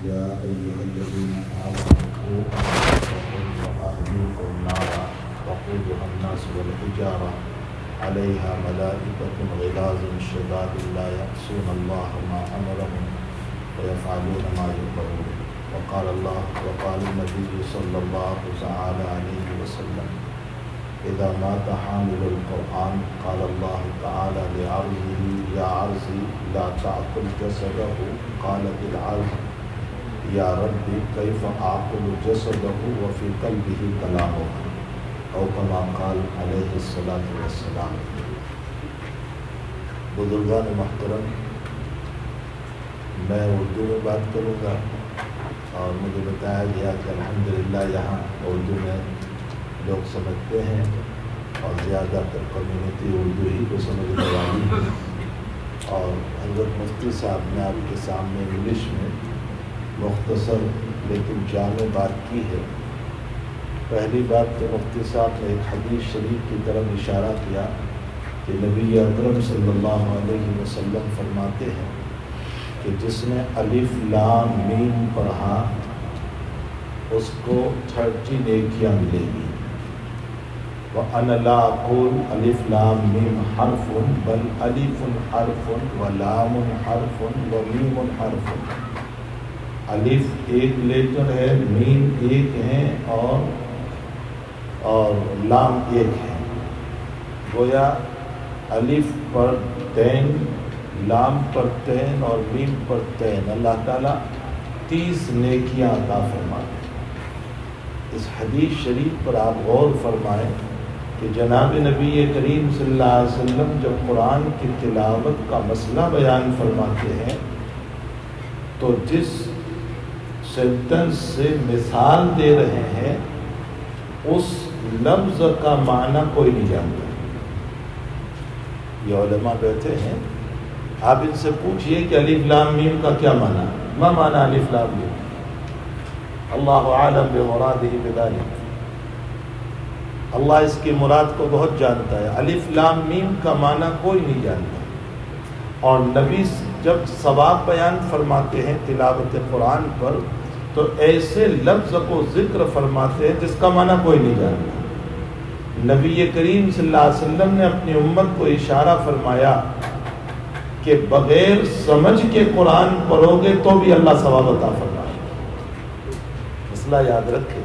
يا أيها الذين آمنوا قوا أنفسكم وأهليكم نارا وقودها الناس والحجارة عليها ملائكة غلاظ شداد لا يعصون الله ما أمرهم ويفعلون ما يؤمرون. وقال النبي صلى الله تعالى عليه وسلم إذا مات حامل القرآن قال الله تعالى لعرضه يا عرضي لا تعقل جسده قالت العرض یا رب کیف اعقل جسده وفی قلبه کلامه او کما قال علیہ الصلاۃ والسلام۔ بزرگان محترم، میں اردو میں بات کروں گا اور مجھے بتایا گیا کہ الحمدللہ یہاں اردو میں لوگ سمجھتے ہیں اور زیادہ تر کمیونٹی اردو ہی کو سمجھنے والی ہے، اور حضرت مفتی صاحب نے آپ کے سامنے انگلش میں مختصر لیکن جامع بات کی ہے۔ پہلی بات تو مفتی صاحب نے ایک حدیث شریف کی طرف اشارہ کیا کہ نبی اکرم صلی اللہ علیہ وسلم فرماتے ہیں کہ جس نے الف لام میم پڑھا اس کو 30 نیکیاں ملے گی۔ وَأَنَا لَا أَقُولُ الف لام میم حرف بل الف حرف ولام حرف ومیم حرف۔ الف ایک لیٹر ہے، میم ایک ہے اور لام ایک ہے۔ گویا الف پر تین، لام پر تین اور میم پر تین، اللہ تعالیٰ 30 نیکیاں عطا فرماتے ہیں۔ اس حدیث شریف پر آپ غور فرمائیں کہ جناب نبی کریم صلی اللہ علیہ وسلم جب قرآن کی تلاوت کا مسئلہ بیان فرماتے ہیں تو جس سینٹنس سے مثال دے رہے ہیں اس لفظ کا معنی کوئی نہیں جانتا۔ یہ علماء بیٹھے ہیں، آپ ان سے پوچھئے کہ الف لام میم کا کیا معنی، ما معنی الف لام میم؟ اللہ عالم بمرادہ بذلک، اللہ اس کی مراد کو بہت جانتا ہے۔ الف لام میم کا معنی کوئی نہیں جانتا، اور نبی جب ثواب بیان فرماتے ہیں تلاوت قرآن پر تو ایسے لفظ کو ذکر فرماتے ہیں جس کا معنی کوئی نہیں جانتا۔ نبی کریم صلی اللہ علیہ وسلم نے اپنی امت کو اشارہ فرمایا کہ بغیر سمجھ کے قرآن پڑھو گے تو بھی اللہ ثواب عطا فرمائے۔ مسئلہ یاد رکھے،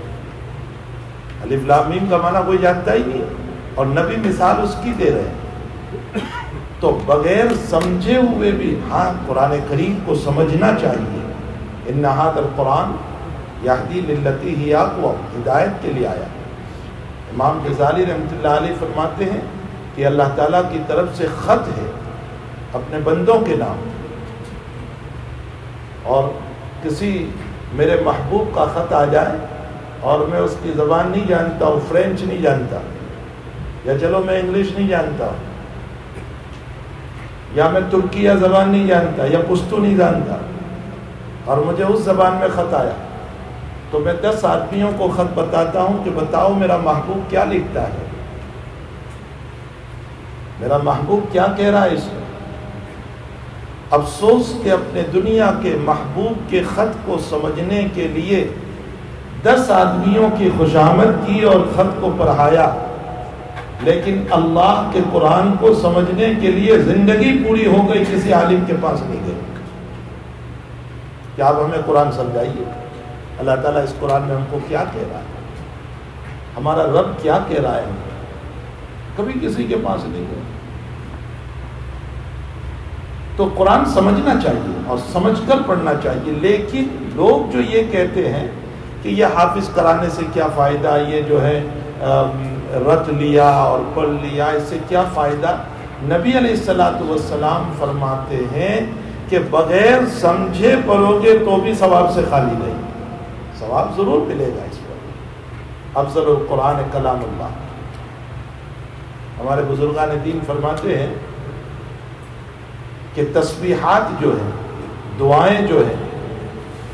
الف لام میم کا معنی کوئی جانتا ہی نہیں، اور نبی مثال اس کی دے رہے ہیں۔ تو بغیر سمجھے ہوئے بھی ہاں قرآن کریم کو سمجھنا چاہیے۔ ان ھذا القرآن یہدی للتی ہی اقوم، ہدایت کے لیے آیا۔ امام غزالی رحمۃ اللہ علیہ فرماتے ہیں کہ اللہ تعالیٰ کی طرف سے خط ہے اپنے بندوں کے نام، اور کسی میرے محبوب کا خط آ جائے اور میں اس کی زبان نہیں جانتا ہوں، فرینچ نہیں جانتا، یا چلو میں انگلش نہیں جانتا ہوں، یا میں ترکیہ زبان نہیں جانتا، یا پشتو نہیں جانتا، اور مجھے اس زبان میں خط آیا تو میں 10 آدمیوں کو خط بتاتا ہوں کہ بتاؤ میرا محبوب کیا لکھتا ہے، میرا محبوب کیا کہہ رہا ہے اس میں۔ افسوس کہ اپنے دنیا کے محبوب کے خط کو سمجھنے کے لیے 10 آدمیوں کی خوشامد کی اور خط کو پڑھایا، لیکن اللہ کے قرآن کو سمجھنے کے لیے زندگی پوری ہو گئی، کسی عالم کے پاس نہیں گئی کہ آپ ہمیں قرآن سمجھائیے، اللہ تعالیٰ اس قرآن میں ہم کو کیا کہہ رہا ہے، ہمارا رب کیا کہہ رہا ہے، کبھی کسی کے پاس نہیں گئے۔ تو قرآن سمجھنا چاہیے اور سمجھ کر پڑھنا چاہیے، لیکن لوگ جو یہ کہتے ہیں کہ یہ حافظ کرانے سے کیا فائدہ، یہ جو ہے رٹ لیا اور پڑھ لیا، اس سے کیا فائدہ؟ نبی علیہ الصلوۃ والسلام فرماتے ہیں کہ بغیر سمجھے پڑھو گے تو بھی ثواب سے خالی نہیں، ثواب ضرور ملے گا اس پر۔ افضل القرآن کلام اللہ۔ ہمارے بزرگان دین فرماتے ہیں کہ تسبیحات جو ہیں، دعائیں جو ہیں،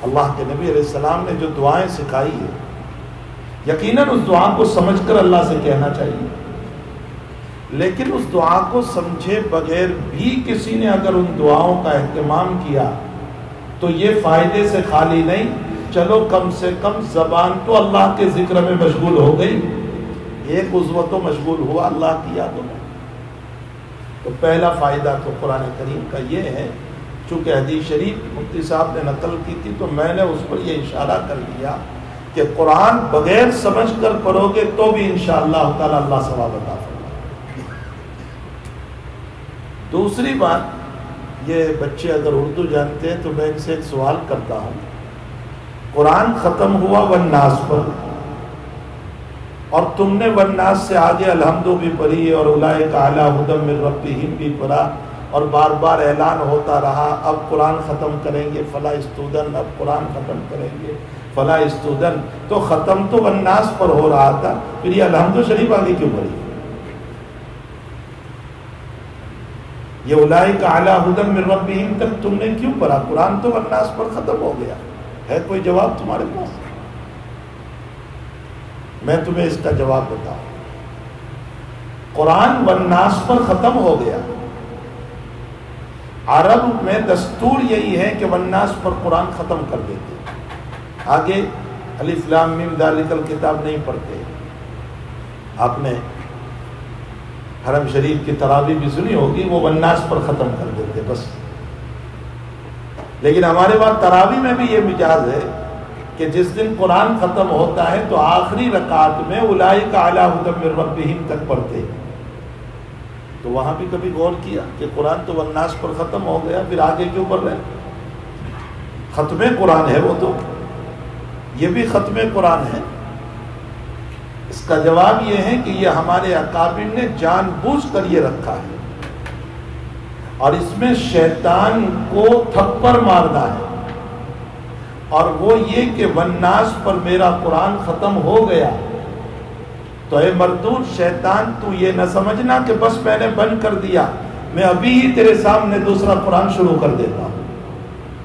اللہ کے نبی علیہ السلام نے جو دعائیں سکھائی ہے، یقیناً اس دعا کو سمجھ کر اللہ سے کہنا چاہیے، لیکن اس دعا کو سمجھے بغیر بھی کسی نے اگر ان دعاؤں کا اہتمام کیا تو تو یہ فائدے سے خالی نہیں، چلو کم سے کم زبان تو اللہ کے ذکر میں مشغول ہو گئی، ایک عضو تو مشغول ہوا اللہ کی یادوں میں۔ تو پہلا فائدہ تو قرآن کریم کا یہ ہے، چونکہ حدیث شریف مفتی صاحب نے نقل کی تھی تو میں نے اس پر یہ اشارہ کر دیا کہ قرآن بغیر سمجھ کر پڑھو گے تو بھی انشاءاللہ تعالی اللہ ثواب عطا فرمائے۔ دوسری بات، یہ بچے اگر اردو جانتے ہیں تو میں ان سے ایک سوال کرتا ہوں، قرآن ختم ہوا والناس پر، اور تم نے والناس سے آگے الحمد بھی پڑھی اور اولئک علی ھدی من ربہم بھی پڑھا، اور بار بار اعلان ہوتا رہا اب قرآن ختم کریں گے فلاں اسٹوڈنٹ، اب قرآن ختم کریں گے فلاں اسٹوڈنٹ، تو ختم تو والناس پر ہو رہا تھا، پھر یہ الحمد شریف آگے کیوں پڑھی؟ یہ اولئک علی ھدی من ربہم تک تم نے کیوں پڑھا؟ قرآن تو والناس پر ختم ہو گیا ہے۔ کوئی جواب تمہارے پاس؟ میں تمہیں اس کا جواب بتاؤں۔ قرآن والناس پر ختم ہو گیا، عرب میں دستور یہی ہے کہ والناس پر قرآن ختم کر دیتے، آگے الف لام میم ذالک الکتاب نہیں پڑھتے۔ آپ نے حرم شریف کی تراویح بھی سنی ہوگی، وہ والناس پر ختم کر دیتے بس۔ لیکن ہمارے پاس تراویح میں بھی یہ مجاز ہے کہ جس دن قرآن ختم ہوتا ہے تو آخری رکعت میں اولئک علی ھدی من ربہم تک پڑھتے ہیں۔ تو وہاں بھی کبھی غور کیا کہ قرآن تو والناس پر ختم ہو گیا، پھر آگے کیوں پڑھ رہے ہیں؟ ختم قرآن ہے وہ، تو یہ بھی ختم قرآن ہے۔ اس کا جواب یہ ہے کہ یہ ہمارے اکابر نے جان بوجھ کر یہ رکھا ہے، اور اس میں شیطان کو تھپڑ مارنا ہے، اور وہ یہ کہ والناس پر میرا قرآن ختم ہو گیا، تو اے مردود شیطان تو یہ نہ سمجھنا کہ بس میں نے بند کر دیا، میں ابھی ہی تیرے سامنے دوسرا قرآن شروع کر دیتا ہوں۔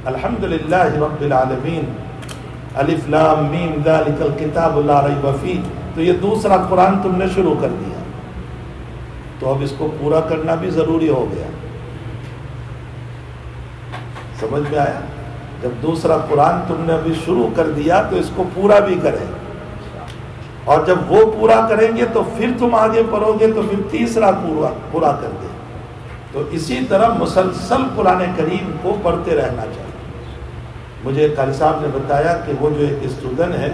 الحمدللہ رب العالمین، الف لام میم ذالک الکتاب لا ریب فیہ، تو یہ دوسرا قرآن تم نے شروع کر دیا، تو اب اس کو پورا کرنا بھی ضروری ہو گیا۔ سمجھ میں آیا؟ جب دوسرا قرآن تم نے ابھی شروع کر دیا تو اس کو پورا بھی کریں، اور جب وہ پورا کریں گے تو پھر تم آگے پڑھو گے تو پھر تیسرا پورا کر دیں۔ تو اسی طرح مسلسل قرآن کریم کو پڑھتے رہنا چاہیے۔ مجھے قاری صاحب نے بتایا کہ وہ جو ایک اسٹوڈنٹ ہے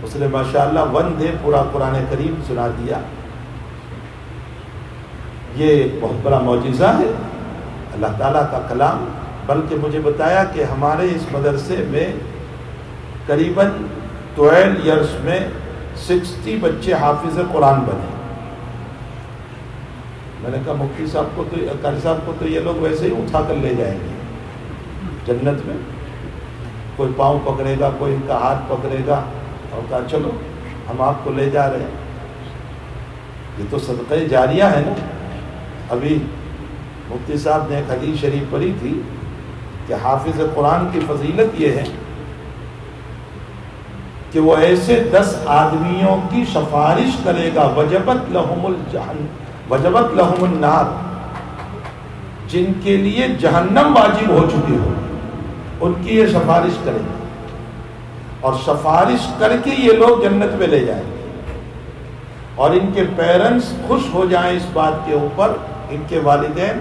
اس نے ماشاءاللہ ون ڈے پورا قرآن کریم سنا دیا۔ یہ ایک بہت بڑا معجزہ ہے اللہ تعالیٰ کا کلام۔ بلکہ مجھے بتایا کہ ہمارے اس مدرسے میں قریباً 12 ایئرس میں 60 بچے حافظ قرآن بنے۔ میں نے کہا مفتی صاحب کو تو قاری صاحب کو تو یہ لوگ ویسے ہی اٹھا کر لے جائیں گے جنت میں، کوئی پاؤں پکڑے گا، کوئی ان کا ہاتھ پکڑے گا اور کہا چلو ہم آپ کو لے جا رہے ہیں۔ یہ تو صدقہ جاریہ ہے نا۔ ابھی مفتی صاحب نے ایک حدیث شریف پڑھی تھی کہ حافظ قرآن کی فضیلت یہ ہے کہ وہ ایسے 10 آدمیوں کی سفارش کرے گا وجبت لہم النار، جن کے لیے جہنم واجب ہو چکی ہو، ان کی یہ سفارش کرے گا، اور سفارش کر کے یہ لوگ جنت میں لے جائیں گے، اور ان کے پیرنٹس خوش ہو جائیں اس بات کے اوپر، ان کے والدین،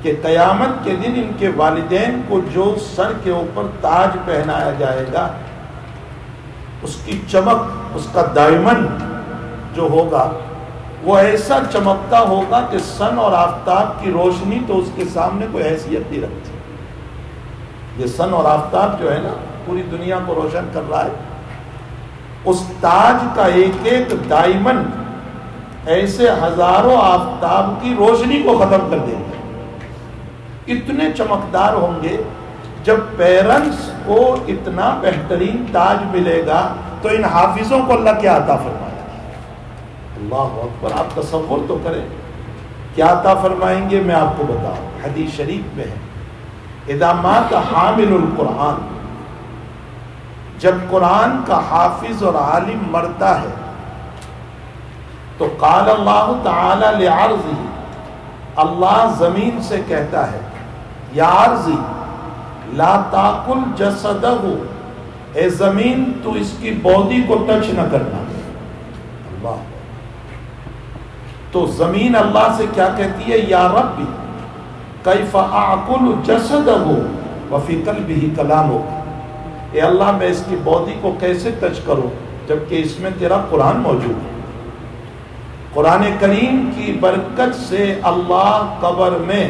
کہ قیامت کے دن ان کے والدین کو جو سر کے اوپر تاج پہنایا جائے گا، اس کی چمک، اس کا ڈائمنڈ جو ہوگا وہ ایسا چمکتا ہوگا کہ سن اور آفتاب کی روشنی تو اس کے سامنے کوئی حیثیت نہیں رکھتی۔ یہ سن اور آفتاب جو ہے نا پوری دنیا کو روشن کر رہا ہے، اس تاج کا ایک ایک ڈائمنڈ ایسے ہزاروں آفتاب کی روشنی کو ختم کر دیں گے، اتنے چمکدار ہوں گے۔ جب پیرنٹس کو اتنا بہترین تاج ملے گا تو ان حافظوں کو اللہ کیا عطا فرمائے گا؟ اللہ اکبر! آپ تصور تو کریں کیا عطا فرمائیں گے، میں آپ کو بتاؤں۔ حدیث شریف میں ہے اذا مات حامل القرآن، جب قرآن کا حافظ اور عالم مرتا ہے تو قال اللہ تعالی لعرضی، اللہ زمین سے کہتا ہے یا عرضی لا تاکل جسدہ، اے زمین تو اس کی باڈی کو ٹچ نہ کرنا. اللہ، تو زمین اللہ سے کیا کہتی ہے؟ یا ربی کیف اعقل جسدہ وفی قلبہ کلامک، اے اللہ میں اس کی باڈی کو کیسے ٹچ کروں جبکہ اس میں تیرا قرآن موجود ہے. قرآن کریم کی برکت سے اللہ قبر میں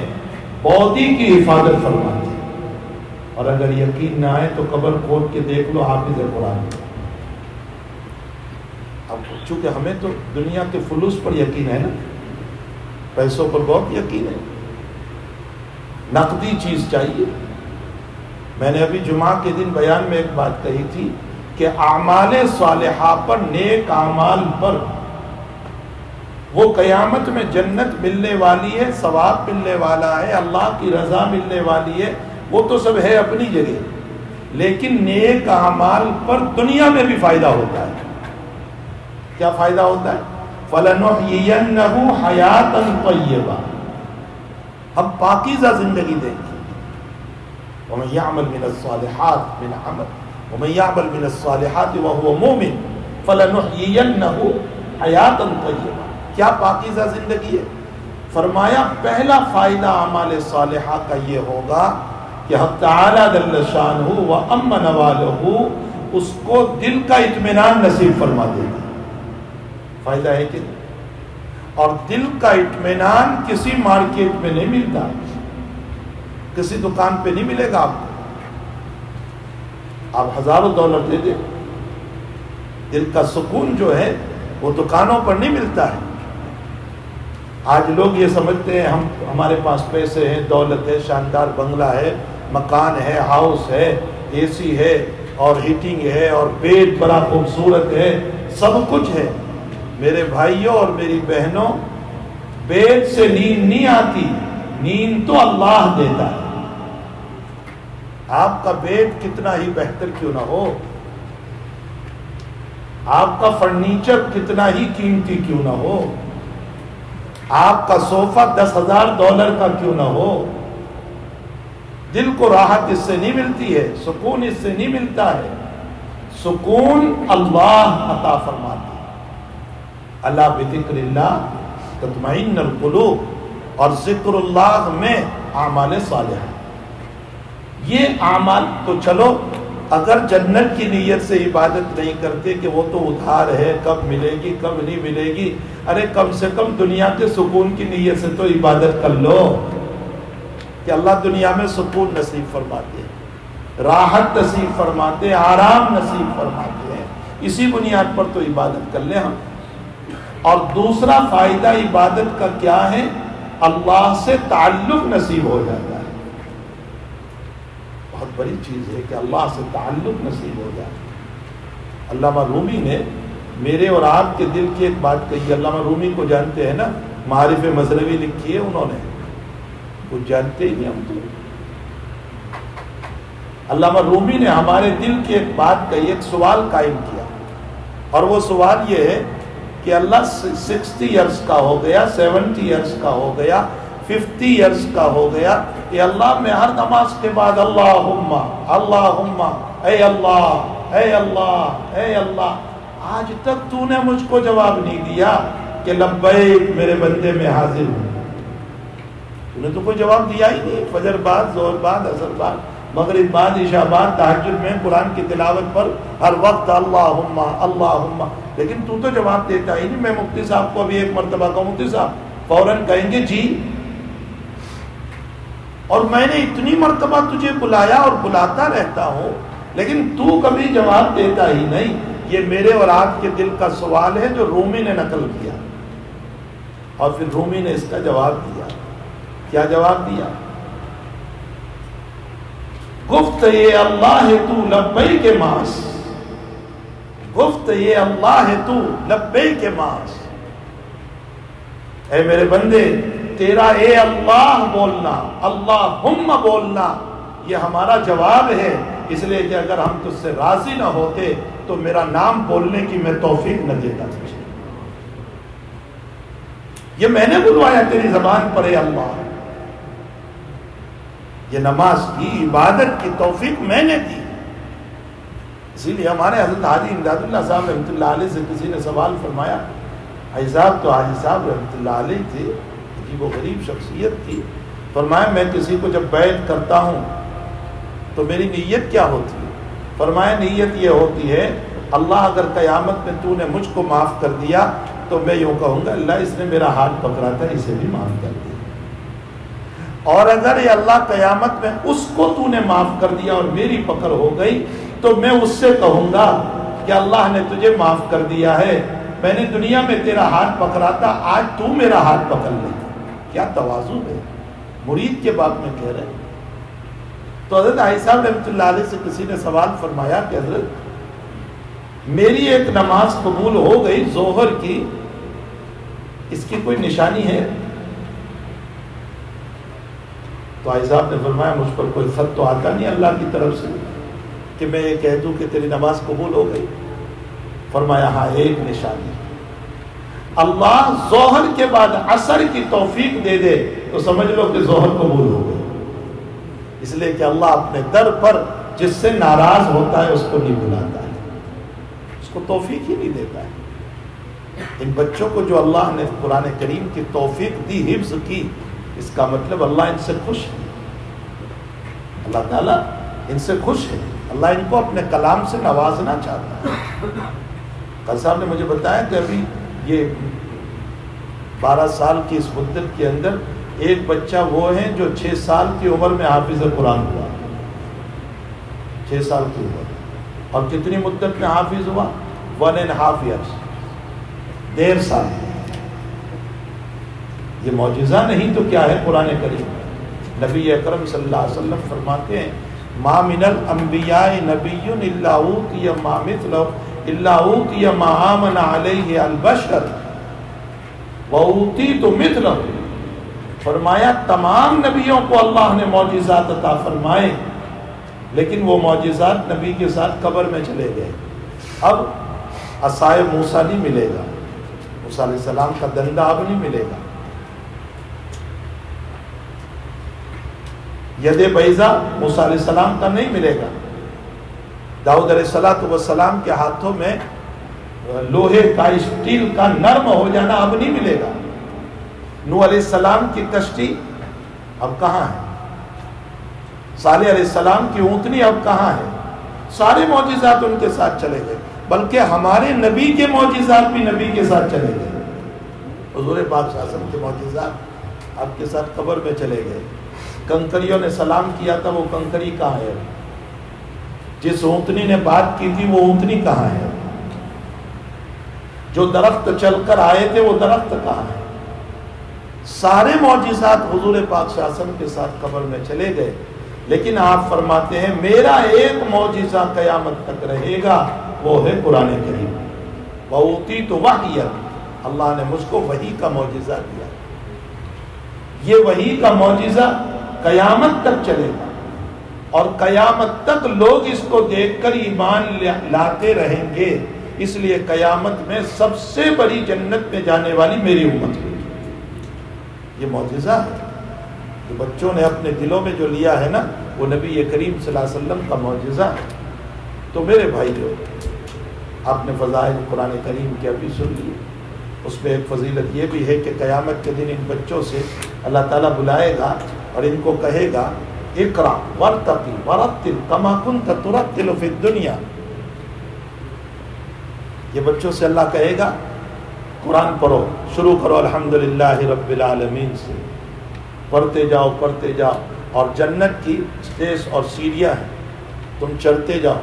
باڈی کی حفاظت فرماتے ہیں. اور اگر یقین نہ آئے تو قبر کھول کے دیکھ لو حافظ قرآن. اب چونکہ ہمیں تو دنیا کے فلوس پر یقین ہے نا، پیسوں پر بہت یقین ہے، نقدی چیز چاہیے. میں نے ابھی جمعہ کے دن بیان میں ایک بات کہی تھی کہ اعمال صالحہ پر، نیک اعمال پر وہ قیامت میں جنت ملنے والی ہے، ثواب ملنے والا ہے، اللہ کی رضا ملنے والی ہے، وہ تو سب ہے اپنی جگہ، لیکن نیک اعمال پر دنیا میں بھی فائدہ ہوتا ہے. کیا فائدہ ہوتا ہے؟ فَلَنُحْيِيَنَّهُ حَيَاةً طَيِّبَةً، ہم پاکیزہ زندگی دیں گے. وَمَن يَعْمَلْ مِنَ الصَّالِحَاتِ مِنْ عَمَلٍ وَمَن يَعْمَلْ مِنَ الصَّالِحَاتِ وَهُوَ مُؤْمِنٌ فَلَنُحْيِيَنَّهُ حَيَاةً طَيِّبَةً. کیا پاکیزہ زندگی ہے؟ فرمایا پہلا فائدہ اعمال صالحہ کا یہ ہوگا کہ حق تعالی جل شانہ و عم نوالہ اس کو دل کا اطمینان نصیب فرما دے گا. فائدہ ہے کہ اور دل کا اطمینان کسی مارکیٹ میں نہیں ملتا، کسی دکان پہ نہیں ملے گا آپ کو. آپ ہزاروں ڈالر دے دیں، دل کا سکون جو ہے وہ دکانوں پر نہیں ملتا ہے. آج لوگ یہ سمجھتے ہیں ہمارے پاس پیسے ہیں، دولت ہے، شاندار بنگلہ ہے، مکان ہے، ہاؤس ہے، اے سی ہے اور ہیٹنگ ہے اور بیڈ بڑا خوبصورت ہے، سب کچھ ہے. میرے بھائیوں اور میری بہنوں، بیڈ سے نیند نہیں آتی، نیند تو اللہ دیتا ہے. آپ کا بیڈ کتنا ہی بہتر کیوں نہ ہو، آپ کا فرنیچر کتنا ہی قیمتی کیوں نہ ہو، آپ کا صوفہ $10,000 کا کیوں نہ ہو، دل کو راحت اس سے نہیں ملتی ہے، سکون اس سے نہیں ملتا ہے. سکون اللہ عطا فرماتے ہیں. اللہ بذکر اللہ تطمئن القلوب، اور ذکر اللہ میں اعمال صالحہ. یہ اعمال تو چلو اگر جنت کی نیت سے عبادت نہیں کرتے کہ وہ تو ادھار ہے، کب ملے گی کب نہیں ملے گی، ارے کم سے کم دنیا کے سکون کی نیت سے تو عبادت کر لو کہ اللہ دنیا میں سکون نصیب فرماتے ہیں، راحت نصیب فرماتے ہیں، آرام نصیب فرماتے ہیں. اسی بنیاد پر تو عبادت کر لیں ہم. اور دوسرا فائدہ عبادت کا کیا ہے؟ اللہ سے تعلق نصیب ہو جاتا ہے. بہت بڑی چیز ہے کہ اللہ سے تعلق نصیب ہو جائے. علامہ رومی نے میرے اور آپ کے دل کی ایک بات کہی. علامہ رومی کو جانتے ہیں نا، معارف مذہبی لکھی ہے انہوں نے، کچھ جانتے ہی نہیں ہم تو. علامہ رومی نے ہمارے دل کی ایک بات کہی، ایک سوال قائم کیا، اور وہ سوال یہ ہے کہ اللہ 60 ایئرس کا ہو گیا، 70 ایئرس کا ہو گیا، 50 ایئرس کا ہو گیا، اے اللہ میں ہر نماز کے بعد اللہم اللہم اے اللہ اے اللہ اے اللہ، آج تک تو نے مجھ کو جواب نہیں دیا کہ لبیک میرے بندے میں حاضر ہوں. تو نے تو کوئی جواب دیا ہی نہیں. فجر بعد، ظہر بعد، عصر بعد، مغرب بعد، عشاء بعد، تہجد میں، قرآن کی تلاوت پر ہر وقت اللہم اللہم، لیکن تو جواب دیتا ہی نہیں. میں مفتی صاحب کو ابھی ایک مرتبہ کہا، مفتی صاحب، فوراً کہیں گے جی، اور میں نے اتنی مرتبہ تجھے بلایا اور بلاتا رہتا ہوں لیکن تو کبھی جواب دیتا ہی نہیں. یہ میرے اور آپ کے دل کا سوال ہے جو رومی نے نقل کیا، اور پھر رومی نے اس کا جواب دیا. کیا جواب دیا؟ گفت یہ اللہ ہے تو لبیک ماس، گفت یہ اللہ ہے تو لبیک ماس. اے میرے بندے، تیرا اے اللہ بولنا، اللہم بولنا، یہ ہمارا جواب ہے. اس لیے کہ اگر ہم تجھ سے راضی نہ ہوتے تو میرا نام بولنے کی میں توفیق نہ دیتا تجھے. یہ میں نے بلوایا تیری زبان پر اے اللہ. یہ نماز کی عبادت کی توفیق میں نے دی. اسی لیے ہمارے حضرت حاجی امداد اللہ صاحب رحمۃ اللہ علیہ سے کسی نے سوال فرمایا. حاجی صاحب تو حاجی صاحب رحمۃ اللہ علیہ تھے، عجیب و غریب شخصیت تھی. فرمایا میں کسی کو جب بیعت کرتا ہوں تو میری نیت کیا ہوتی ہے؟ فرمایا نیت یہ ہوتی ہے اللہ اگر قیامت میں تو نے مجھ کو معاف کر دیا تو میں یوں کہوں گا اللہ اس نے میرا ہاتھ پکڑا تھا اسے بھی معاف کر دیا. اور اگر یہ اللہ قیامت میں اس کو تو نے معاف کر دیا اور میری پکڑ ہو گئی تو میں اس سے کہوں گا کہ اللہ نے تجھے معاف کر دیا ہے، میں نے دنیا میں تیرا ہاتھ پکڑا تھا، آج تو میرا ہاتھ پکڑ لے. کیا تواضع ہے، مرید کے بات میں کہہ رہے ہیں. تو حضرت حاجی صاحب رحمۃ اللہ علیہ سے کسی نے سوال فرمایا کہ حضرت میری ایک نماز قبول ہو گئی ظہر کی، اس کی کوئی نشانی ہے؟ تو حاجی صاحب نے فرمایا مجھ پر کوئی خط تو آتا نہیں اللہ کی طرف سے کہ میں یہ کہہ دوں کہ تیری نماز قبول ہو گئی. فرمایا ہاں ایک نشانی، اللہ ظہر کے بعد عصر کی توفیق دے دے تو سمجھ لو کہ ظہر قبول ہو گئی. اس لیے کہ اللہ اپنے در پر جس سے ناراض ہوتا ہے اس کو نہیں بلاتا ہے، اس کو توفیق ہی نہیں دیتا ہے. ان بچوں کو جو اللہ نے قرآن کریم کی توفیق دی، حفظ کی، اس کا مطلب اللہ ان سے خوش ہے. اللہ تعالیٰ ان سے خوش ہے، اللہ ان کو اپنے کلام سے نوازنا چاہتا ہے. قاضی صاحب نے مجھے بتایا کہ ابھی یہ 12 سال کی اس مدت کے اندر ایک بچہ وہ ہے جو 6 سال کی عمر میں حافظ قرآن ہوا. 6 سال کی عمر، اور کتنی مدت میں حافظ ہوا؟ 1.5 years، 1.5 سال. یہ معجزہ نہیں تو کیا ہے قرآن کریم. نبی اکرم صلی اللہ علیہ وسلم فرماتے ہیں ما من الانبیاء نبی الا اوتی ما مثلہ الا اوتی ما آمن علیہ البشر واوتیت مثلہ. فرمایا تمام نبیوں کو اللہ نے معجزات عطا فرمائے لیکن وہ معجزات نبی کے ساتھ قبر میں چلے گئے. اب عصائے موسیٰ نہیں ملے گا، موسیٰ علیہ السلام کا ڈنڈا اب نہیں ملے گا. ید بیضا موسیٰ علیہ السلام کا نہیں ملے گا. داؤد علیہ السلام کے ہاتھوں میں لوہے کا، اسٹیل کا نرم ہو جانا اب نہیں ملے گا. نوح علیہ السلام کی کشتی اب کہاں ہے؟ صالح علیہ السلام کی اونٹنی اب کہاں ہے؟ سارے معجزات ان کے ساتھ چلے گئے، بلکہ ہمارے نبی کے معجزات بھی نبی کے ساتھ چلے گئے. حضور پاک صلی اللہ علیہ وسلم کے معجزات آپ کے ساتھ قبر میں چلے گئے. کنکریوں نے سلام کیا تھا، وہ کنکری کہاں ہے؟ جس اونٹنی نے بات کی تھی وہ اونٹنی کہاں ہے؟ جو درخت چل کر آئے تھے وہ درخت کہاں ہے؟ سارے معجزات حضور پاک صلی اللہ علیہ وسلم کے ساتھ قبر میں چلے گئے، لیکن آپ فرماتے ہیں میرا ایک معجزہ قیامت تک رہے گا، وہ ہے قرآن کریم. وَأُوتِيتُ وَحْيًا، اللہ نے مجھ کو وحی کا معجزہ دیا. یہ وحی کا معجزہ قیامت تک چلے گا اور قیامت تک لوگ اس کو دیکھ کر ایمان لاتے رہیں گے. اس لیے قیامت میں سب سے بڑی جنت میں جانے والی میری امت ہے. یہ معجزہ ہے جو بچوں نے اپنے دلوں میں جو لیا ہے نا، وہ نبی کریم صلی اللہ علیہ وسلم کا معجزہ ہے. تو میرے بھائی جو آپ نے فضائل قرآن کریم کی ابھی سن لی، اس میں ایک فضیلت یہ بھی ہے کہ قیامت کے دن ان بچوں سے اللہ تعالیٰ بلائے گا اور ان کو کہے گا اقرا ورتقی ورتل کما کنت ترتل فی الدنیا. یہ بچوں سے اللہ کہے گا قرآن پڑھو، شروع کرو الحمدللہ رب العالمین سے، پڑھتے جاؤ اور جنت کی اسٹیج اور سیڑھیاں ہیں، تم چڑھتے جاؤ.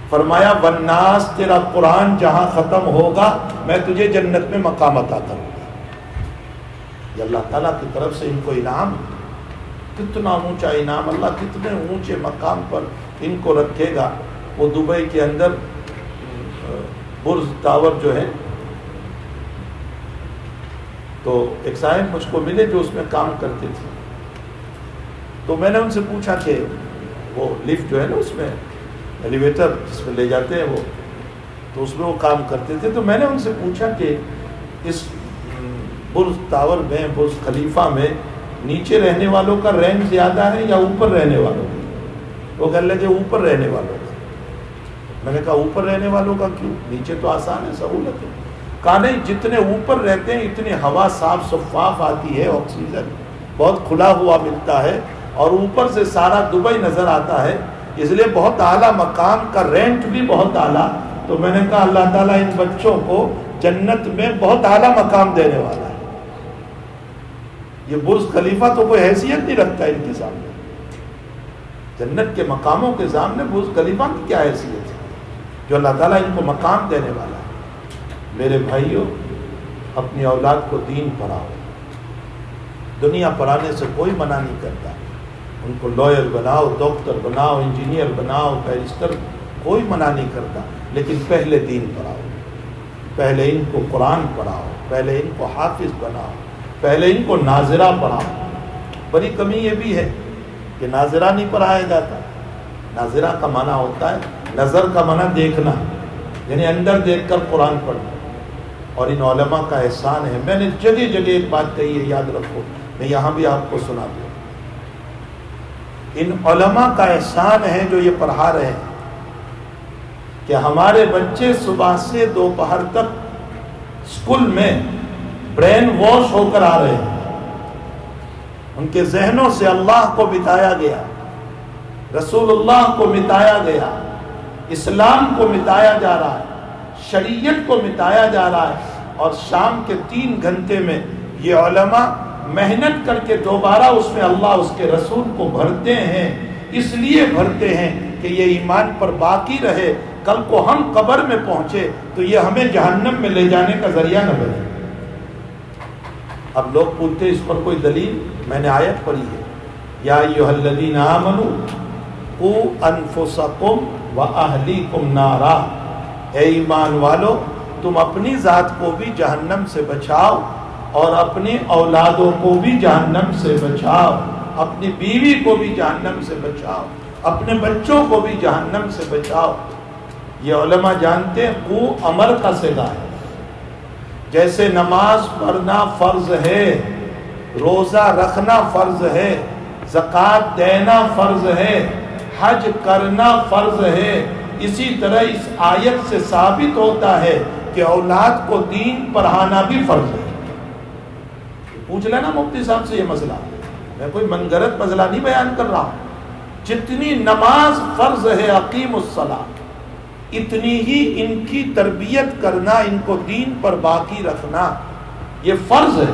فرمایا والناس، تیرا قرآن جہاں ختم ہوگا میں تجھے جنت میں مقام عطا کروں گا. یہ اللہ تعالیٰ کی طرف سے ان کو انعام، کتنا اونچا انعام، اللہ کتنے اونچے مقام پر ان کو رکھے گا. وہ دبئی کے اندر برج ٹاور جو ہے، تو ایک صاحب مجھ کو ملے جو اس میں کام کرتے تھے. تو میں نے ان سے پوچھا کہ وہ لفٹ جو ہے نا، اس میں ایلیویٹر جس میں لے جاتے ہیں وہ، تو اس میں وہ کام کرتے تھے. تو میں نے ان سے پوچھا کہ اس برج ٹاور میں، برج خلیفہ میں نیچے رہنے والوں کا رینک زیادہ ہے یا اوپر رہنے والوں کا؟ وہ کہنے لگے اوپر رہنے والوں کا۔ میں نے کہا اوپر رہنے والوں کا کیوں؟ نیچے تو آسان ہے، سہولت ہے۔ کہا نہیں، جتنے اوپر رہتے ہیں اتنی ہوا صاف شفاف آتی ہے، آکسیجن بہت کھلا ہوا ملتا ہے، اور اوپر سے سارا دبئی نظر آتا ہے، اس لیے بہت اعلیٰ مقام کا رینٹ بھی بہت اعلیٰ۔ تو میں نے کہا اللہ تعالیٰ ان بچوں کو جنت میں بہت اعلیٰ مقام دینے والا ہے۔ یہ برج خلیفہ تو کوئی حیثیت نہیں رکھتا ان کے سامنے، جنت کے مقاموں کے سامنے برج خلیفہ کی کیا حیثیت ہے، جو اللہ تعالیٰ ان کو مقام دینے والا ہے۔ میرے بھائیوں، اپنی اولاد کو دین پڑھاؤ، دنیا پڑھانے سے کوئی منع نہیں کرتا، ان کو لائر بناؤ، ڈاکٹر بناؤ، انجینئر بناؤ، بیرسٹر، کوئی منع نہیں کرتا، لیکن پہلے دین پڑھاؤ، پہلے ان کو قرآن پڑھاؤ، پہلے ان کو حافظ بناؤ، پہلے ان کو ناظرہ پڑھاؤ۔ بڑی کمی یہ بھی ہے کہ ناظرہ نہیں پڑھایا جاتا۔ ناظرہ کا معنی ہوتا ہے، نظر کا معنی دیکھنا، یعنی اندر دیکھ کر قرآن پڑھنا۔ اور ان علماء کا احسان ہے، میں نے جگہ جگہ ایک بات کہی ہے، یاد رکھو، میں یہاں بھی آپ کو سنا دوں۔ ان علماء کا احسان ہے جو یہ پڑھا رہے ہیں کہ ہمارے بچے صبح سے دوپہر تک اسکول میں برین واش ہو کر آ رہے ہیں، ان کے ذہنوں سے اللہ کو مٹایا گیا، رسول اللہ کو مٹایا گیا، اسلام کو مٹایا جا رہا ہے، شریعت کو مٹایا جا رہا ہے، اور شام کے 3 گھنٹے میں یہ علماء محنت کر کے دوبارہ اس میں اللہ اس کے رسول کو بھرتے ہیں، اس لیے بھرتے ہیں کہ یہ ایمان پر باقی رہے، کل کو ہم قبر میں پہنچے تو یہ ہمیں جہنم میں لے جانے کا ذریعہ نہ بنے۔ اب لوگ پوچھتے اس پر کوئی دلیل؟ میں نے آیت پڑھی ہے، یا ایھا الذین آمنوا قوا انفسکم واہلیکم نارا، اے ایمان والو تم اپنی ذات کو بھی جہنم سے بچاؤ اور اپنی اولادوں کو بھی جہنم سے بچاؤ، اپنی بیوی کو بھی جہنم سے بچاؤ، اپنے بچوں کو بھی جہنم سے بچاؤ۔ یہ علماء جانتے ہیں قو امر کا صیغہ ہے، جیسے نماز پڑھنا فرض ہے، روزہ رکھنا فرض ہے، زکوٰۃ دینا فرض ہے، حج کرنا فرض ہے، اسی طرح اس آیت سے ثابت ہوتا ہے کہ اولاد کو دین پڑھانا بھی فرض ہے۔ پوچھ لینا مفتی صاحب سے یہ مسئلہ، میں کوئی منگرت مسئلہ نہیں بیان کر رہا ہوں۔ جتنی نماز فرض ہے اقیم الصلاۃ، اتنی ہی ان کی تربیت کرنا، ان کو دین پر باقی رکھنا یہ فرض ہے۔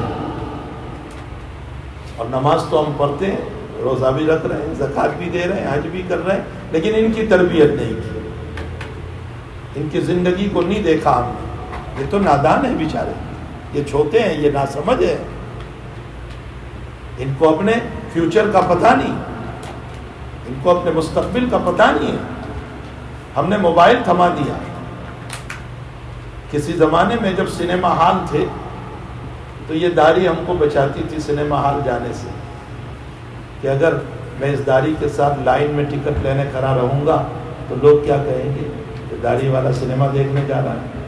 اور نماز تو ہم پڑھتے ہیں، روزہ بھی رکھ رہے ہیں، زکوٰۃ بھی دے رہے ہیں، حج بھی کر رہے ہیں، لیکن ان کی تربیت نہیں کی، ان کی زندگی کو نہیں دیکھا ہم نے۔ یہ تو نادان ہے بیچارے، یہ چھوٹے ہیں، یہ ناسمجھ ہے، ان کو اپنے فیوچر کا پتہ نہیں، ان کو اپنے مستقبل کا پتہ نہیں ہے۔ ہم نے موبائل تھما دیا۔ کسی زمانے میں جب سنیما ہال تھے تو یہ داڑھی ہم کو بچاتی تھی سنیما ہال جانے سے، کہ اگر میں اس داڑھی کے ساتھ لائن میں ٹکٹ لینے کھڑا رہوں گا تو لوگ کیا کہیں گے کہ داڑھی والا سنیما دیکھنے جا رہا ہے۔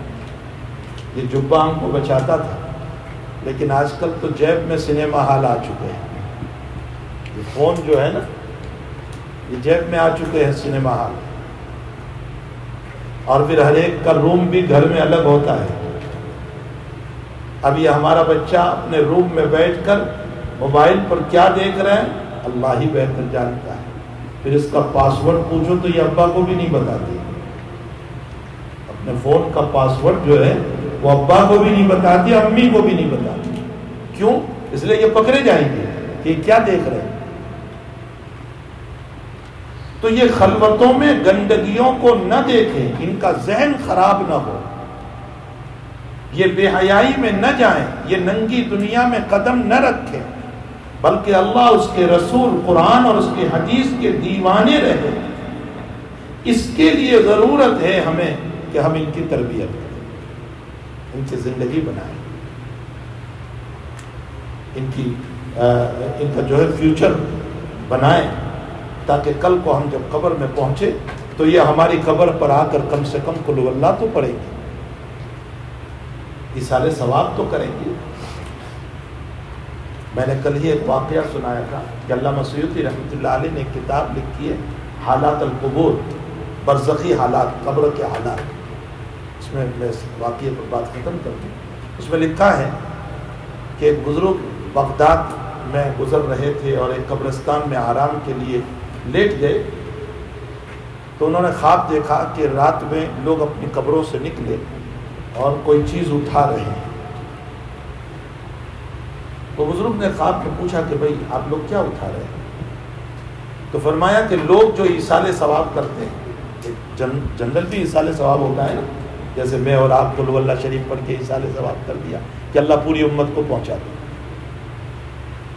یہ جبہ ہم کو بچاتا تھا، لیکن آج کل تو جیب میں سنیما ہال آ چکے ہیں، یہ فون جو ہے نا یہ جیب میں آ چکے ہیں سنیما ہال، اور پھر ہر ایک کا روم بھی گھر میں الگ ہوتا ہے۔ اب یہ ہمارا بچہ اپنے روم میں بیٹھ کر موبائل پر کیا دیکھ رہے ہیں اللہ ہی بہتر جانتا ہے، پھر اس کا پاسورڈ پوچھو تو یہ ابا کو بھی نہیں بتاتی، اپنے فون کا پاسورڈ جو ہے وہ ابا کو بھی نہیں بتاتی، امی کو بھی نہیں بتاتی۔ کیوں؟ اس لیے یہ پکڑے جائیں گے کہ کیا دیکھ رہے ہیں۔ تو یہ خلوتوں میں گندگیوں کو نہ دیکھیں، ان کا ذہن خراب نہ ہو، یہ بے حیائی میں نہ جائیں، یہ ننگی دنیا میں قدم نہ رکھیں، بلکہ اللہ، اس کے رسول، قرآن اور اس کی حدیث کے دیوانے رہیں۔ اس کے لیے ضرورت ہے ہمیں کہ ہم ان کی تربیت کریں، ان کی زندگی بنائیں، ان کا جو ہے فیوچر بنائیں، تاکہ کل کو ہم جب قبر میں پہنچے تو یہ ہماری قبر پر آ کر کم سے کم قل اللہ تو پڑھیں گے، ایصال ثواب تو کریں گے۔ میں نے کل ہی ایک واقعہ سنایا تھا کہ علامہ سیوطی رحمۃ اللہ علیہ نے ایک کتاب لکھی ہے حالات القبور، برزخی حالات، قبر کے حالات. اس میں واقعے پر بات ختم کر دوں. اس میں لکھا ہے کہ ایک بزرگ بغداد میں گزر رہے تھے اور ایک قبرستان میں آرام کے لیے لیٹ گئے، تو انہوں نے خواب دیکھا کہ رات میں لوگ اپنی قبروں سے نکلے اور کوئی چیز اٹھا رہے ہیں. تو بزرگ نے خواب میں پوچھا کہ بھائی آپ لوگ کیا اٹھا رہے ہیں؟ تو فرمایا کہ لوگ جو ایصال ثواب کرتے ہیں، جنرل بھی ایصال ثواب ہوتا ہے نا، جیسے میں اور آپ کو اللہ شریف پڑھ کے ایصال ثواب کر دیا کہ اللہ پوری امت کو پہنچا دے،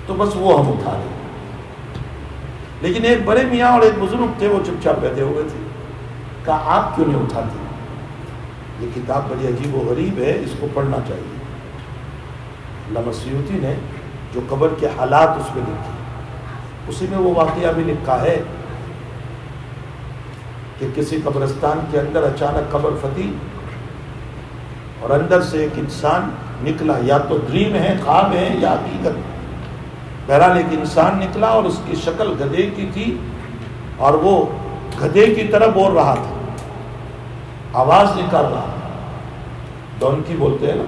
تو بس وہ ہم اٹھا رہے ہیں. لیکن ایک بڑے میاں اور ایک بزرگ تھے، وہ چپ چاپ بیٹھے ہوئے تھے. کہا آپ کیوں نہیں اٹھاتے؟ یہ کتاب بڑی عجیب و غریب ہے، اس کو پڑھنا چاہیے. علامہ سیوطی نے جو قبر کے حالات اس میں لکھے، اسی میں وہ واقعہ بھی لکھا ہے کہ کسی قبرستان کے اندر اچانک قبر پھٹی اور اندر سے ایک انسان نکلا. یا تو ڈریم ہے، خواب ہے، یا حقیقت. بہرحال ایک انسان نکلا اور اس کی شکل گدھے کی تھی اور وہ گدھے کی طرح بول رہا تھا، آواز نکال رہا. ڈونکی بولتے ہیں نا،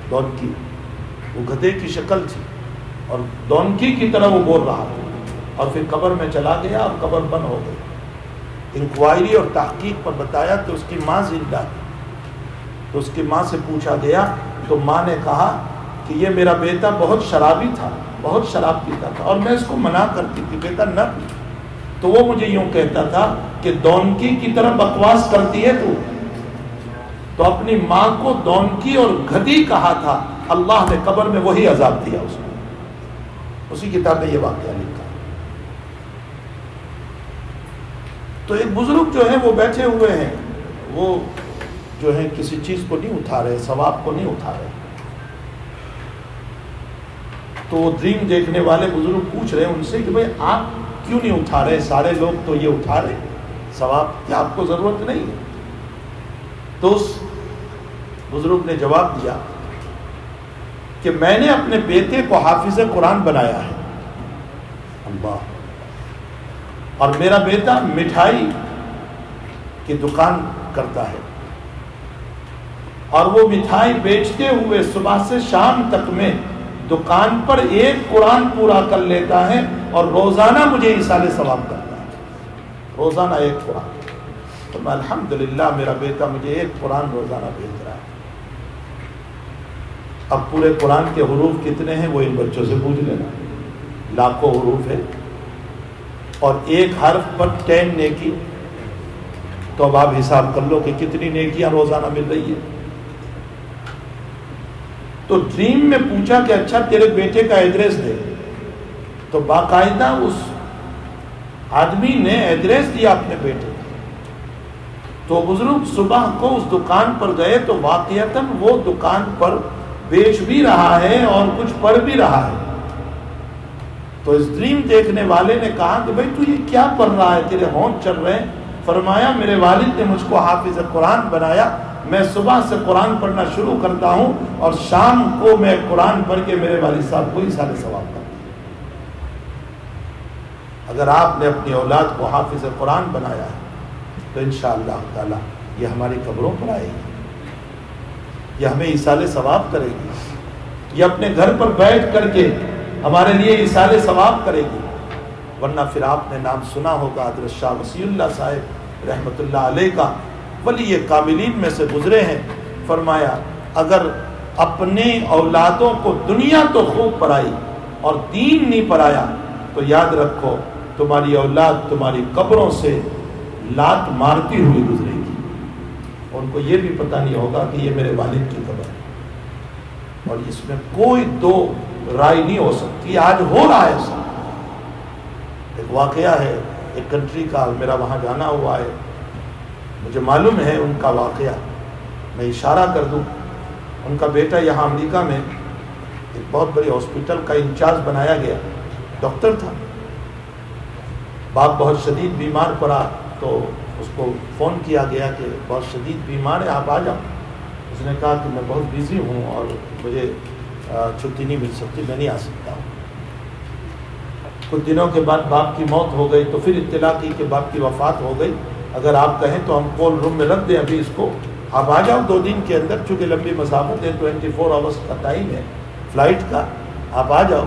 ڈونکی. وہ گدھے کی شکل تھی اور ڈونکی کی طرح وہ بول رہا تھا. اور پھر قبر میں چلا گیا اور قبر بند ہو گئی. انکوائری اور تحقیق پر بتایا کہ اس کی ماں زندہ تھی. تو اس کی ماں سے پوچھا گیا تو ماں نے کہا کہ یہ میرا بیٹا بہت شرابی تھا، بہت شراب پیتا تھا اور میں اس کو منع کرتی تھی بیٹا نہ پی. تو وہ مجھے یوں کہتا تھا کہ ڈونکی کی طرح بکواس کرتی ہے تو اپنی ماں کو ڈونکی اور گدھی کہا تھا. اللہ نے قبر میں وہی عذاب دیا اس کو. اسی کتاب میں یہ واقعہ لکھا. تو ایک بزرگ جو ہیں وہ بیٹھے ہوئے ہیں، وہ جو ہیں کسی چیز کو نہیں اٹھا رہے، ثواب کو نہیں اٹھا رہے. تو وہ ڈریم دیکھنے والے بزرگ پوچھ رہے ہیں ان سے کہ بھائی آپ کیوں نہیں اٹھا رہے؟ سارے لوگ تو یہ اٹھا رہے ثواب، کیا آپ کو ضرورت نہیں ہے؟ تو اس بزرگ نے جواب دیا کہ میں نے اپنے بیٹے کو حافظ قرآن بنایا ہے. اللہ. اور میرا بیٹا مٹھائی کی دکان کرتا ہے اور وہ مٹھائی بیچتے ہوئے صبح سے شام تک میں دکان پر ایک قرآن پورا کر لیتا ہے اور روزانہ مجھے ایصال ثواب کرتا ہے. روزانہ ایک قرآن. تو میں الحمدللہ میرا بیٹا مجھے ایک قرآن روزانہ بھیج رہا ہے. اب پورے قرآن کے حروف کتنے ہیں وہ ان بچوں سے پوچھ لینا. لاکھوں حروف ہے اور ایک حرف پر 10 نیکی. تو اب آپ حساب کر لو کہ کتنی نیکیاں روزانہ مل رہی ہے. تو ڈریم میں پوچھا کہ اچھا تیرے بیٹے کا ایڈریس دے. تو باقاعدہ اس آدمی نے ایڈریس دیا اپنے بیٹے. تو بزرگ صبح کو اس دکان پر گئے تو واقعتاً وہ دکان پر بیچ بھی رہا ہے اور کچھ پڑھ بھی رہا ہے. تو اس ڈریم دیکھنے والے نے کہا کہ بھائی تو یہ کیا پڑھ رہا ہے، تیرے ہونٹ چل رہے ہیں؟ فرمایا میرے والد نے مجھ کو حافظ قرآن بنایا. میں صبح سے قرآن پڑھنا شروع کرتا ہوں اور شام کو میں قرآن پڑھ کے میرے والد صاحب کو ایصال ثواب کرتا ہوں. اگر آپ نے اپنی اولاد کو حافظ قرآن بنایا ہے تو انشاءاللہ تعالی یہ ہماری قبروں پر آئے گی، یہ ہمیں ایصال ثواب کرے گی، یہ اپنے گھر پر بیٹھ کر کے ہمارے لیے ایصال ثواب کرے گی. ورنہ پھر آپ نے نام سنا ہوگا حضرت شاہ وصی اللہ صاحب رحمۃ اللہ علیہ کا، ولی کاملین میں سے گزرے ہیں. فرمایا اگر اپنے اولادوں کو دنیا تو خوب پڑھائی اور دین نہیں پڑھایا تو یاد رکھو تمہاری اولاد تمہاری قبروں سے لات مارتی ہوئی گزرے گی. ان کو یہ بھی پتہ نہیں ہوگا کہ یہ میرے والد کی قبر ہے. اور اس میں کوئی دو رائے نہیں ہو سکتی. آج ہو رہا ہے سب. ایک واقعہ ہے ایک کنٹری کا، میرا وہاں جانا ہوا ہے، مجھے معلوم ہے ان کا واقعہ. میں اشارہ کر دوں، ان کا بیٹا یہاں امریکہ میں ایک بہت بڑی ہاسپٹل کا انچارج بنایا گیا، ڈاکٹر تھا. باپ بہت شدید بیمار پڑا تو اس کو فون کیا گیا کہ بہت شدید بیمار ہے، آپ آ جاؤ. اس نے کہا کہ میں بہت بیزی ہوں اور مجھے چھٹی نہیں مل سکتی، میں نہیں آ سکتا ہوں۔ کچھ دنوں کے بعد باپ کی موت ہو گئی تو پھر اطلاع کی کہ باپ کی وفات ہو گئی، اگر آپ کہیں تو ہم کول روم میں رکھ دیں ابھی اس کو، آپ آ جاؤ 2 دن کے اندر، چونکہ لمبی مسافت ہے، 24 آورس کا ٹائم ہے فلائٹ کا، آپ آ جاؤ۔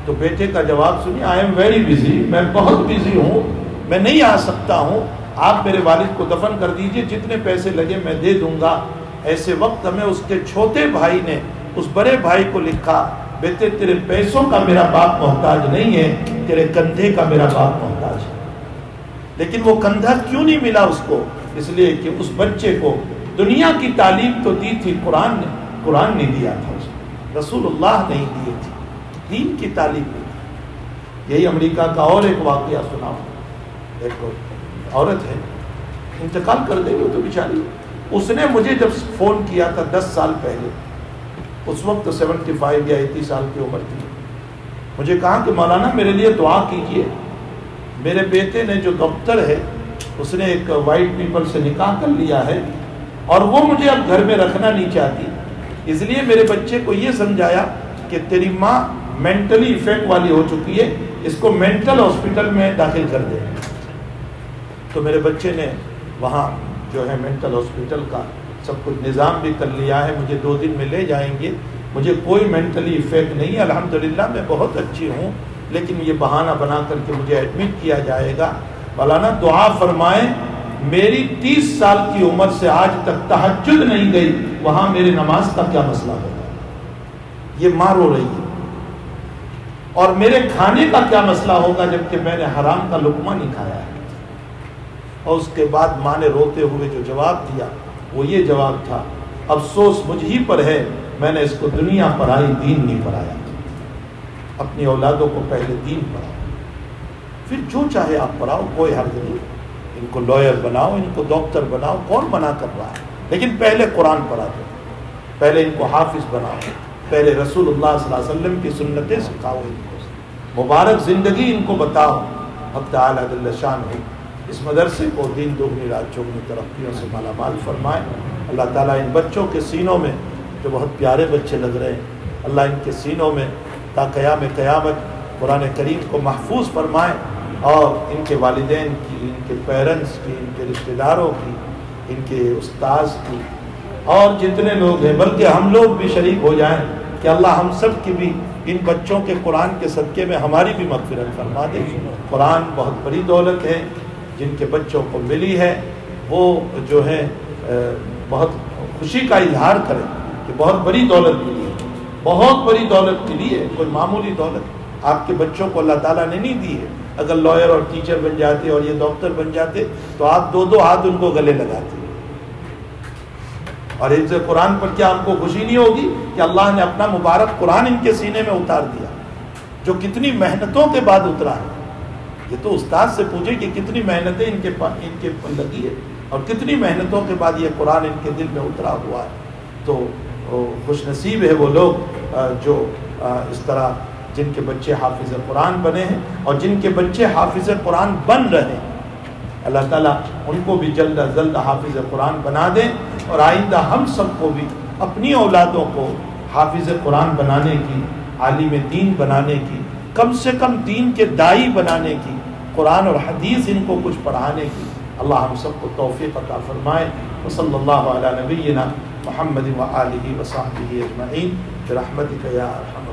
تو بیٹے کا جواب سنیے، آئی ایم ویری بزی، میں بہت بزی ہوں، میں نہیں آ سکتا ہوں، آپ میرے والد کو دفن کر دیجئے، جتنے پیسے لگے میں دے دوں گا۔ ایسے وقت ہمیں اس کے چھوٹے بھائی نے اس بڑے بھائی کو لکھا، بیٹے تیرے پیسوں کا میرا باپ محتاج نہیں ہے، تیرے کندھے کا میرا باپ محتاج ہے۔ لیکن وہ کندھا کیوں نہیں ملا اس کو؟ اس لیے کہ اس بچے کو دنیا کی تعلیم تو دی تھی قرآن نے، قرآن نہیں دیا تھا اس کو، رسول اللہ نہیں دیے تھے، دین کی تعلیم نہیں تھی۔ یہی امریکہ کا اور ایک واقعہ سناؤ، ایک عورت ہے انتقال کر گئی وہ تو بیچاری، اس نے مجھے جب فون کیا تھا 10 سال پہلے، اس وقت 75 یا 80 سال کی عمر تھی، مجھے کہا کہ مولانا میرے لیے دعا کیجئے، میرے بیٹے نے جو ڈاکٹر ہے اس نے ایک وائٹ پیپل سے نکاح کر لیا ہے اور وہ مجھے اب گھر میں رکھنا نہیں چاہتی، اس لیے میرے بچے کو یہ سمجھایا کہ تیری ماں مینٹلی افیکٹ والی ہو چکی ہے، اس کو مینٹل ہاسپٹل میں داخل کر دے۔ تو میرے بچے نے وہاں جو ہے مینٹل ہاسپٹل کا سب کچھ نظام بھی کر لیا ہے، مجھے 2 دن میں لے جائیں گے، مجھے کوئی مینٹلی افیکٹ نہیں ہے، الحمدللہ میں بہت اچھی ہوں، لیکن یہ بہانہ بنا کر کے مجھے ایڈمٹ کیا جائے گا۔ مولانا دعا فرمائیں، میری 30 سال کی عمر سے آج تک تہجد نہیں گئی، وہاں میری نماز کا کیا مسئلہ ہوگا؟ یہ ماں رو رہی ہے، اور میرے کھانے کا کیا مسئلہ ہوگا جبکہ میں نے حرام کا لقمہ نہیں کھایا ہے؟ اور اس کے بعد ماں نے روتے ہوئے جو جواب دیا وہ یہ جواب تھا، افسوس مجھ ہی پر ہے، میں نے اس کو دنیا پڑھائی، دین نہیں پڑھایا، اپنی اولادوں کو پہلے دین پڑھاؤ، پھر جو چاہے آپ پڑھاؤ، کوئی حرج نہیں، ان کو لائر بناؤ، ان کو ڈاکٹر بناؤ، کون منع کر رہا ہے، لیکن پہلے قرآن پڑھا دو، پہلے ان کو حافظ بناؤ، پہلے رسول اللہ صلی اللہ علیہ وسلم کی سنتیں سکھاؤ، ان کو مبارک زندگی ان کو بتاؤ۔ حق تعالیٰ جل شان ہے اس مدرسے کو دین دوگنی رات چوگنی ترقیوں سے مالا مال فرمائے۔ اللہ تعالیٰ ان بچوں کے سینوں میں جو بہت پیارے بچے لگ رہے ہیں، اللہ ان کے سینوں میں تا قیام قیامت قرآن کریم کو محفوظ فرمائے، اور ان کے والدین کی، ان کے پیرنٹس کی، ان کے رشتہ داروں کی، ان کے استاذ کی، اور جتنے لوگ ہیں بلکہ ہم لوگ بھی شریک ہو جائیں کہ اللہ ہم سب کی بھی ان بچوں کے قرآن کے صدقے میں ہماری بھی مغفرت فرما دے۔ قرآن بہت بڑی دولت ہے، جن کے بچوں کو ملی ہے وہ جو ہے بہت خوشی کا اظہار کریں کہ بہت بڑی دولت ملی ہے، بہت بڑی دولت ملی ہے، کوئی معمولی دولت آپ کے بچوں کو اللہ تعالیٰ نے نہیں دی ہے۔ اگر لائر اور ٹیچر بن جاتے اور یہ ڈاکٹر بن جاتے تو آپ 2 ہاتھ ان کو گلے لگاتے، اور حفظ قرآن پر کیا ہم کو خوشی نہیں ہوگی کہ اللہ نے اپنا مبارک قرآن ان کے سینے میں اتار دیا، جو کتنی محنتوں کے بعد اترا ہے۔ یہ تو استاد سے پوچھے کہ کتنی محنتیں ان کے لگی ہے اور کتنی محنتوں کے بعد یہ قرآن ان کے دل میں اترا ہوا ہے۔ تو خوش نصیب ہے وہ لوگ جو اس طرح جن کے بچے حافظ قرآن بنے ہیں اور جن کے بچے حافظ قرآن بن رہے ہیں۔ اللہ تعالیٰ ان کو بھی جلد از جلد حافظ قرآن بنا دیں، اور آئندہ ہم سب کو بھی اپنی اولادوں کو حافظ قرآن بنانے کی، عالم دین بنانے کی، کم سے کم دین کے داعی بنانے کی، قرآن اور حدیث ان کو کچھ پڑھانے کی اللہ ہم سب کو توفیق عطا فرمائے۔ وصلی اللہ علی نبینا محمد وآلہ وصحبہ اجمعین برحمتک یا ارحم